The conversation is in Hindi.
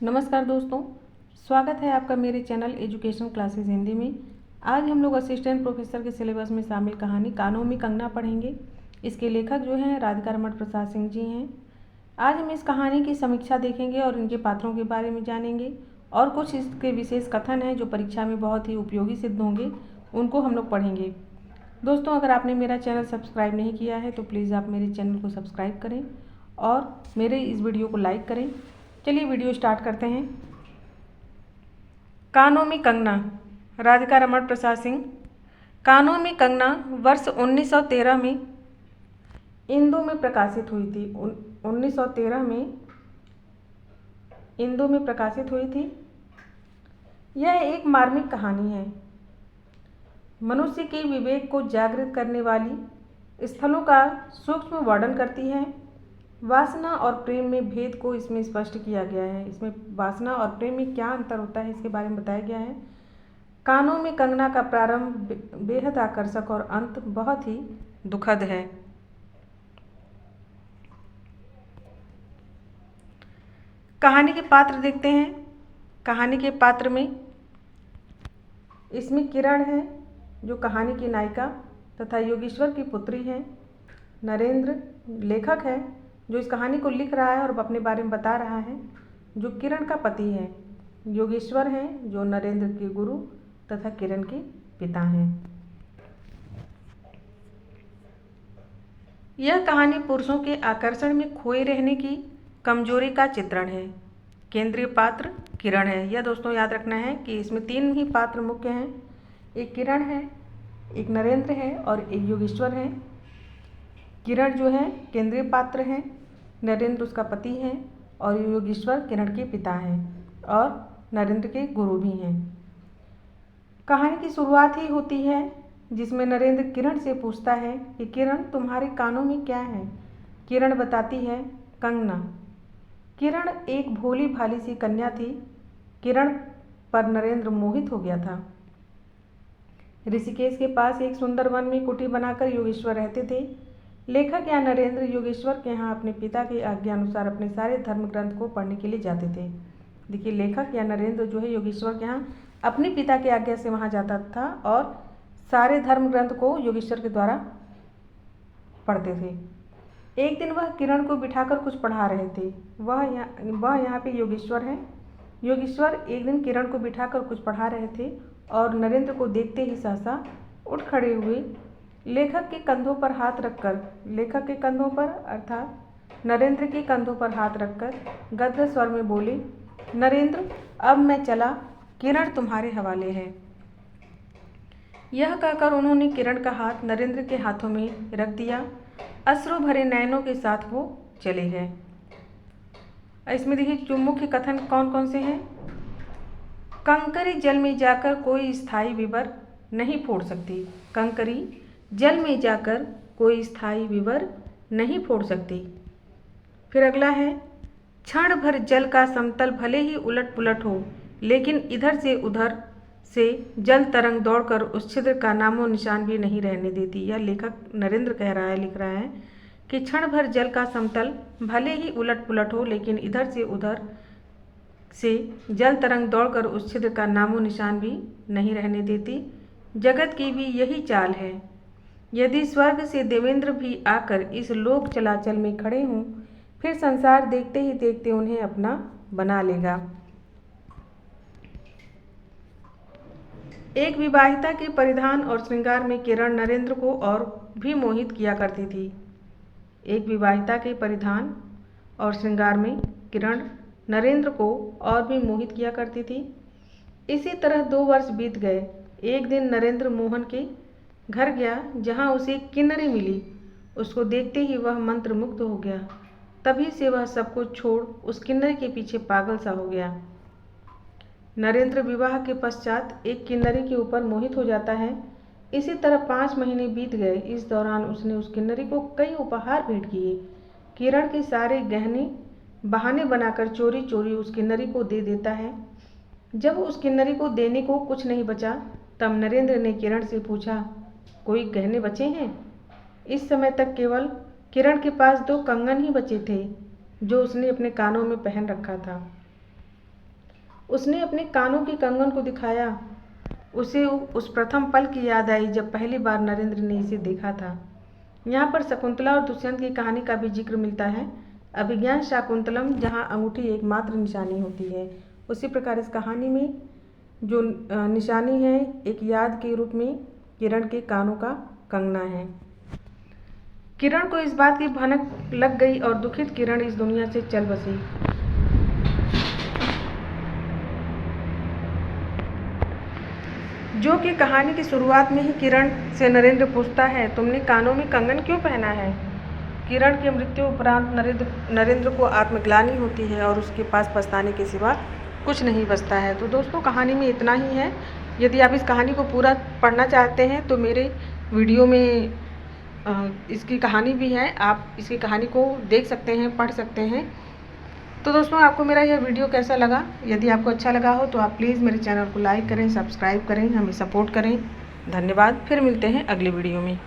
नमस्कार दोस्तों, स्वागत है आपका मेरे चैनल एजुकेशन क्लासेस हिंदी में। आज हम लोग असिस्टेंट प्रोफेसर के सिलेबस में शामिल कहानी कानों में कंगना पढ़ेंगे। इसके लेखक जो हैं राधिका रमण प्रसाद सिंह जी हैं। आज हम इस कहानी की समीक्षा देखेंगे और इनके पात्रों के बारे में जानेंगे और कुछ इसके विशेष कथन हैं जो परीक्षा में बहुत ही उपयोगी सिद्ध होंगे, उनको हम लोग पढ़ेंगे। दोस्तों, अगर आपने मेरा चैनल सब्सक्राइब नहीं किया है तो प्लीज़ आप मेरे चैनल को सब्सक्राइब करें और मेरे इस वीडियो को लाइक करें। चलिए वीडियो स्टार्ट करते हैं। कानों में कंगना, राधिका रमण प्रसाद सिंह। कानों में कंगना वर्ष 1913 में इंदु में प्रकाशित हुई थी। 1913 में इंदु में प्रकाशित हुई थी। यह एक मार्मिक कहानी है। मनुष्य के विवेक को जागृत करने वाली स्थलों का सूक्ष्म वर्णन करती है। वासना और प्रेम में भेद को इसमें स्पष्ट किया गया है। इसमें वासना और प्रेम में क्या अंतर होता है इसके बारे में बताया गया है। कानों में कंगना का प्रारंभ बेहद आकर्षक और अंत बहुत ही दुखद है। कहानी के पात्र देखते हैं। कहानी के पात्र में इसमें किरण है जो कहानी की नायिका तथा योगेश्वर की पुत्री है। नरेंद्र लेखक है जो इस कहानी को लिख रहा है और अपने बारे में बता रहा है, जो किरण का पति है। योगेश्वर हैं जो नरेंद्र के गुरु तथा किरण के पिता हैं। यह कहानी पुरुषों के आकर्षण में खोए रहने की कमजोरी का चित्रण है। केंद्रीय पात्र किरण है। यह दोस्तों याद रखना है कि इसमें तीन ही पात्र मुख्य हैं। एक किरण है, एक नरेंद्र है और एक योगेश्वर है। किरण जो है केंद्रीय पात्र है, नरेंद्र उसका पति है और योगेश्वर किरण के पिता हैं और नरेंद्र के गुरु भी हैं। कहानी की शुरुआत ही होती है जिसमें नरेंद्र किरण से पूछता है कि किरण, तुम्हारे कानों में क्या है। किरण बताती है कंगना। किरण एक भोली भाली सी कन्या थी। किरण पर नरेंद्र मोहित हो गया था। ऋषिकेश के पास एक सुंदर वन में कुटी बनाकर योगेश्वर रहते थे। लेखक या नरेंद्र योगेश्वर के यहाँ अपने पिता की आज्ञा अनुसार अपने सारे धर्म ग्रंथ को पढ़ने के लिए जाते थे। देखिए, लेखक या नरेंद्र जो है योगेश्वर के यहाँ अपने पिता की आज्ञा से वहाँ जाता था और सारे धर्म ग्रंथ को योगेश्वर के द्वारा पढ़ते थे। एक दिन वह किरण को बिठाकर कुछ पढ़ा रहे थे। वह यहाँ पे योगेश्वर हैं। योगेश्वर एक दिन किरण को बिठाकर कुछ पढ़ा रहे थे और नरेंद्र को देखते ही सहसा उठ खड़े हुए। लेखक के कंधों पर हाथ रखकर, लेखक के कंधों पर अर्थात नरेंद्र के कंधों पर हाथ रखकर गद्गद स्वर में बोले, नरेंद्र, अब मैं चला, किरण तुम्हारे हवाले है। यह कहकर उन्होंने किरण का हाथ नरेंद्र के हाथों में रख दिया। अश्रु भरे नयनों के साथ वो चले गए। इसमें देखिए जो मुख्य कथन कौन कौन से हैं। कंकरी जल में जाकर कोई स्थायी विवर नहीं फोड़ सकती। कंकरी जल में जाकर कोई स्थायी विवर नहीं फोड़ सकती। फिर अगला है, क्षण भर जल का समतल भले ही उलट पुलट हो, लेकिन इधर से उधर से जल तरंग दौड़कर उस छिद्र का नामो निशान भी नहीं रहने देती। यह लेखक नरेंद्र कह रहा है, लिख रहा है कि क्षण भर जल का समतल भले ही उलट पुलट हो, लेकिन इधर से उधर से जल तरंग दौड़कर उस छिद्र का नामो निशान भी नहीं रहने देती। जगत की भी यही चाल है। यदि स्वर्ग से देवेंद्र भी आकर इस लोक चलाचल में खड़े हों, फिर संसार देखते ही देखते उन्हें अपना बना लेगा। एक विवाहिता के परिधान और श्रृंगार में किरण नरेंद्र को और भी मोहित किया करती थी। एक विवाहिता के परिधान और श्रृंगार में किरण नरेंद्र को और भी मोहित किया करती थी। इसी तरह 2 वर्ष बीत गए। एक दिन नरेंद्र मोहन के घर गया जहाँ उसे किन्नरी मिली। उसको देखते ही वह मंत्रमुग्ध हो गया। तभी से वह सब कुछ छोड़ उस किन्नरी के पीछे पागल सा हो गया। नरेंद्र विवाह के पश्चात एक किन्नरी के ऊपर मोहित हो जाता है। इसी तरह 5 महीने बीत गए। इस दौरान उसने उस किन्नरी को कई उपहार भेंट किए। किरण के सारे गहने बहाने बनाकर चोरी चोरी उस किन्नरी को दे देता है। जब उस किन्नरी को देने को कुछ नहीं बचा, तब नरेंद्र ने किरण से पूछा, कोई गहने बचे हैं। इस समय तक केवल किरण के पास 2 कंगन ही बचे थे जो उसने अपने कानों में पहन रखा था। उसने अपने कानों के कंगन को दिखाया। उसे उस प्रथम पल की याद आई जब पहली बार नरेंद्र ने इसे देखा था। यहाँ पर शकुंतला और दुष्यंत की कहानी का भी जिक्र मिलता है। अभिज्ञान शाकुंतलम, जहाँ अंगूठी एकमात्र निशानी होती है, उसी प्रकार इस कहानी में जो निशानी है एक याद के रूप में किरण के कानों का कंगना है। किरण को इस बात की भनक लग गई और दुखित किरण इस दुनिया से चल बसी। जो कि कहानी की शुरुआत में ही किरण से नरेंद्र पूछता है, तुमने कानों में कंगन क्यों पहना है? किरण की मृत्यु उपरांत नरेंद्र को आत्मग्लानि होती है और उसके पास पछताने के सिवा कुछ नहीं बचता है। तो दोस्तों, कहानी में इतना ही है। यदि आप इस कहानी को पूरा पढ़ना चाहते हैं तो मेरे वीडियो में इसकी कहानी भी है, आप इसकी कहानी को देख सकते हैं, पढ़ सकते हैं। तो दोस्तों, आपको मेरा यह वीडियो कैसा लगा? यदि आपको अच्छा लगा हो तो आप प्लीज़ मेरे चैनल को लाइक करें, सब्सक्राइब करें, हमें सपोर्ट करें। धन्यवाद। फिर मिलते हैं अगले वीडियो में।